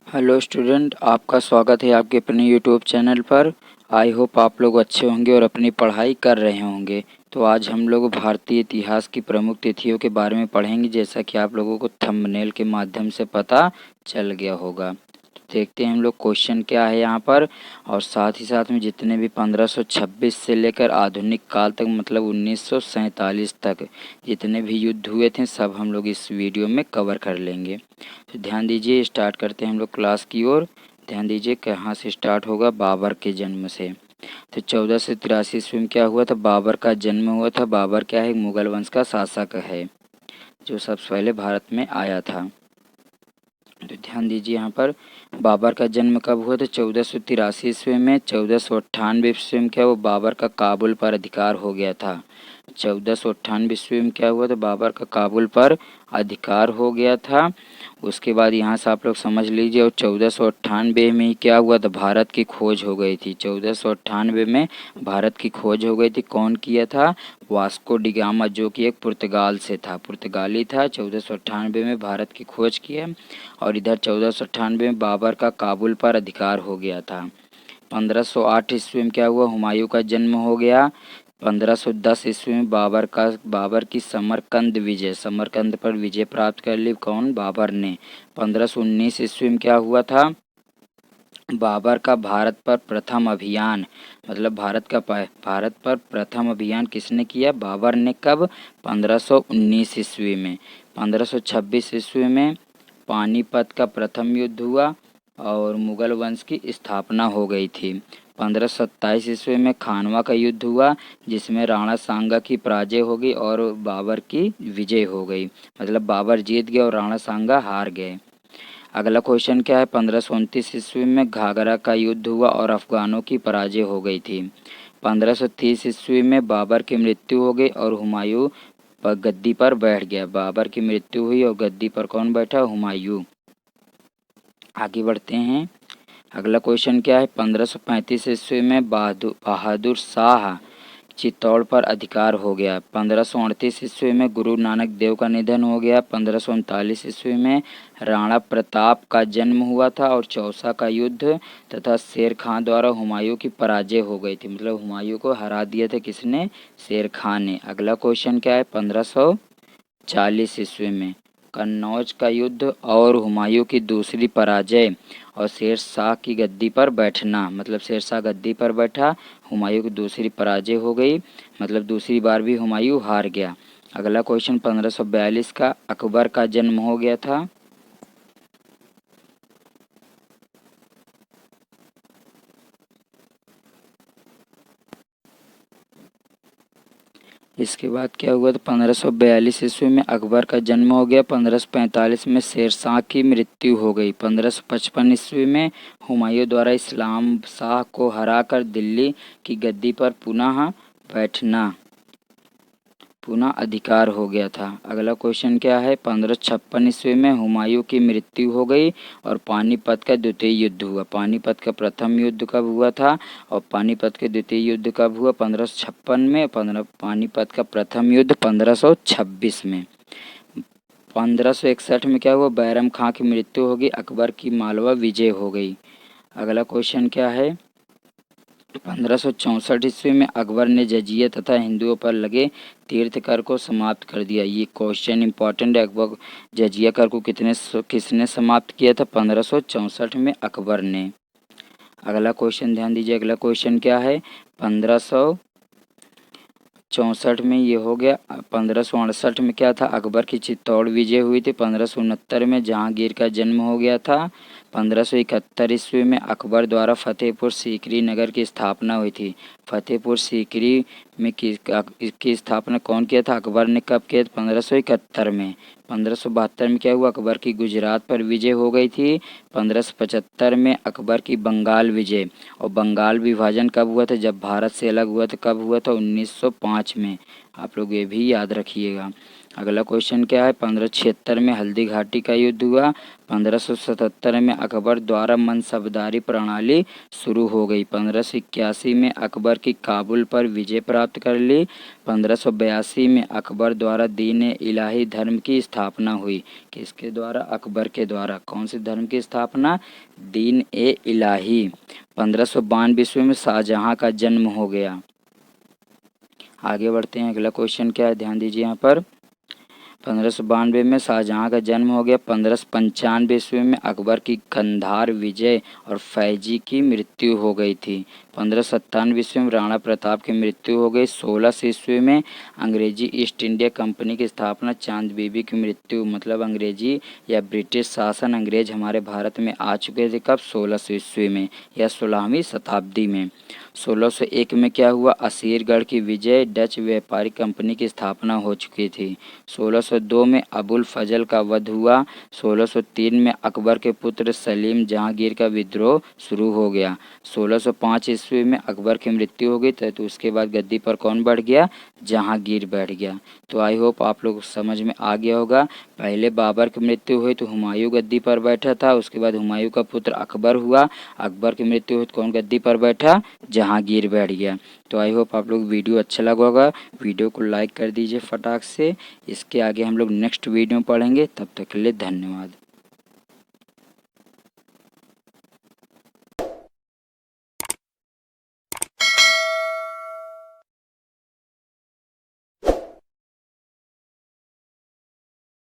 Hello student, आपका स्वागत है आपके अपने यूट्यूब चैनल पर। आई होप आप लोग अच्छे होंगे और अपनी पढ़ाई कर रहे होंगे। तो आज हम लोग भारतीय इतिहास की प्रमुख तिथियों के बारे में पढ़ेंगे, जैसा कि आप लोगों को थंबनेल के माध्यम से पता चल गया होगा। तो देखते हैं हम लोग क्वेश्चन क्या है यहाँ पर, और साथ ही साथ में जितने भी 1526 से लेकर आधुनिक काल तक मतलब 1947 तक जितने भी युद्ध हुए थे सब हम लोग इस वीडियो में कवर कर लेंगे। तो ध्यान दीजिए, स्टार्ट करते हैं हम लोग क्लास की ओर। ध्यान दीजिए कहाँ से स्टार्ट होगा, बाबर के जन्म से। तो 1483 ईस्वी में क्या हुआ था, बाबर का जन्म हुआ था। बाबर क्या है, मुगल वंश का शासक है जो सबसे पहले भारत में आया था। तो ध्यान दीजिए यहाँ पर बाबर का जन्म कब हुआ था, 1483 ईस्वी में। 1498 ईस्वी में क्या हुआ, बाबर का काबुल पर अधिकार हो गया था। 1498 ईस्वी में क्या हुआ था, बाबर का काबुल पर अधिकार हो गया था। उसके बाद यहाँ से आप लोग समझ लीजिए, और 1498 में ही क्या हुआ था, भारत की खोज हो गई थी। 1498 में भारत की खोज हो गई थी। कौन किया था, वास्को डिगामा, जो कि एक पुर्तगाल से था, पुर्तगाली था। 1498 में भारत की खोज की है। और इधर 1498 में बाबर का काबुल पर अधिकार हो गया था। 1508 ईस्वी में क्या हुआ, हुमायूं का जन्म हो गया। 1510 ईस्वी में बाबर की समरकंद विजय, समरकंद पर विजय प्राप्त कर ली। कौन, बाबर ने। 1519 ईस्वी में क्या हुआ था, बाबर का भारत पर प्रथम अभियान, मतलब भारत पर प्रथम अभियान किसने किया, बाबर ने। कब, 1519 ईस्वी में। 1526 ईस्वी में पानीपत का प्रथम युद्ध हुआ और मुगल वंश की स्थापना हो गई थी। 1527 ईस्वी में खानवा का युद्ध हुआ, जिसमें राणा सांगा की पराजय हो गई और बाबर की विजय हो गई। मतलब बाबर जीत गए और राणा सांगा हार गए। अगला क्वेश्चन क्या है, 1529 ईस्वी में घाघरा का युद्ध हुआ और अफगानों की पराजय हो गई थी। 1530 ईस्वी में बाबर की मृत्यु हो गई और हुमायूं गद्दी पर बैठ गया। बाबर की मृत्यु हुई और गद्दी पर कौन बैठा, हुमायूं। आगे बढ़ते हैं। अगला क्वेश्चन क्या है, 1535 ईस्वी में बहादुर शाह चित्तौड़ पर अधिकार हो गया। 1538 ईस्वी में गुरु नानक देव का निधन हो गया। 1539 ईस्वी में राणा प्रताप का जन्म हुआ था और चौसा का युद्ध तथा शेर खां द्वारा हुमायूं की पराजय हो गई थी। मतलब हुमायूं को हरा दिया था किसने, शेर खां ने। अगला क्वेश्चन क्या है, 1540 ईस्वी में कन्नौज का युद्ध और हुमायूं की दूसरी पराजय और शेर शाह की गद्दी पर बैठना, मतलब शेर शाह गद्दी पर बैठा, हुमायूं की दूसरी पराजय हो गई, मतलब दूसरी बार भी हुमायूं हार गया। अगला क्वेश्चन 1542 का, अकबर का जन्म हो गया था। इसके बाद क्या हुआ, तो 1542 ईस्वी में अकबर का जन्म हो गया। 1545 में शेर शाह की मृत्यु हो गई। 1555 ईस्वी में हुमायूं द्वारा इस्लाम शाह को हराकर दिल्ली की गद्दी पर पुनः अधिकार हो गया था। अगला क्वेश्चन क्या है, 1556 ईस्वी में हुमायूं की मृत्यु हो गई और पानीपत का द्वितीय युद्ध हुआ। पानीपत का प्रथम युद्ध कब हुआ था और पानीपत के द्वितीय युद्ध कब हुआ, 1556 में। पानीपत का प्रथम युद्ध 1526 में। 1561 में क्या हुआ, बैरम खां की मृत्यु हो गई, अकबर की मालवा विजय हो गई। अगला क्वेश्चन क्या है, 1564 ईस्वी में अकबर ने जजिया तथा हिंदुओं पर लगे तीर्थ कर को समाप्त कर दिया। ये क्वेश्चन इंपॉर्टेंट है। अकबर जजिया कर को किसने समाप्त किया था, 1564 में अकबर ने। अगला क्वेश्चन ध्यान दीजिए, अगला क्वेश्चन क्या है, 1564 में ये हो गया। 1568 में क्या था, अकबर की चित्तौड़ विजय हुई थी। 1569 में जहांगीर का जन्म हो गया था। 1571 ईस्वी में अकबर द्वारा फतेहपुर सीकरी नगर की स्थापना हुई थी। फतेहपुर सीकरी में की स्थापना कौन किया था, अकबर ने। कब किया था, 1571 में। 1572 में क्या हुआ, अकबर की गुजरात पर विजय हो गई थी। 1575 में अकबर की बंगाल विजय। और बंगाल विभाजन कब हुआ था, जब भारत से अलग हुआ था। कब हुआ था, 1905 में। आप लोग ये भी याद रखिएगा। अगला क्वेश्चन क्या है, 1576 में हल्दी घाटी का युद्ध हुआ। 1577 में अकबर द्वारा मनसबदारी प्रणाली शुरू हो गई। 1581 में अकबर की काबुल पर विजय प्राप्त कर ली। 1582 में अकबर द्वारा दीन इलाही धर्म की स्थापना हुई। किसके द्वारा? अकबर के द्वारा। कौन से धर्म की स्थापना? दीन ए इलाही। 1592 ईस्वी में शाहजहां का जन्म हो गया। आगे बढ़ते हैं, अगला क्वेश्चन क्या है, ध्यान दीजिए यहाँ पर। 1592 में शाहजहां का जन्म हो गया। 1595 ईस्वी में अकबर की कंधार विजय और फैजी की मृत्यु हो गई थी। 1597 ईस्वी में राणा प्रताप की मृत्यु हो गई। 1600 ईस्वी में अंग्रेजी ईस्ट इंडिया कंपनी की स्थापना। चांद बीबी की मृत्यु, मतलब अंग्रेजी या ब्रिटिश शासन, अंग्रेज हमारे भारत में आ चुके थे कब? 1600 ईस्वी में या 16वीं शताब्दी में। 1601 में क्या हुआ? असीरगढ़ की विजय, डच व्यापारी कंपनी की स्थापना हो चुकी थी। 1602 में अबुल फजल का वध हुआ। 1603 में अकबर के पुत्र सलीम जहांगीर का विद्रोह शुरू हो गया। 1605 ईस्वी में अकबर की मृत्यु हो गई, तो उसके बाद गद्दी पर कौन बैठ गया? जहांगीर बैठ गया। तो आई होप आप लोग समझ में आ गया होगा। पहले बाबर की मृत्यु हुई तो हुमायूं गद्दी पर बैठा था, उसके बाद हुमायूं का पुत्र अकबर हुआ। अकबर की मृत्यु हुई तो कौन गद्दी पर बैठा? जहांगीर बैठ गया। तो आई होप आप लोग वीडियो अच्छा लगा होगा। वीडियो को लाइक कर दीजिए फटाक से। इसके आगे हम लोग नेक्स्ट वीडियो पढ़ेंगे। तब तक के लिए धन्यवाद।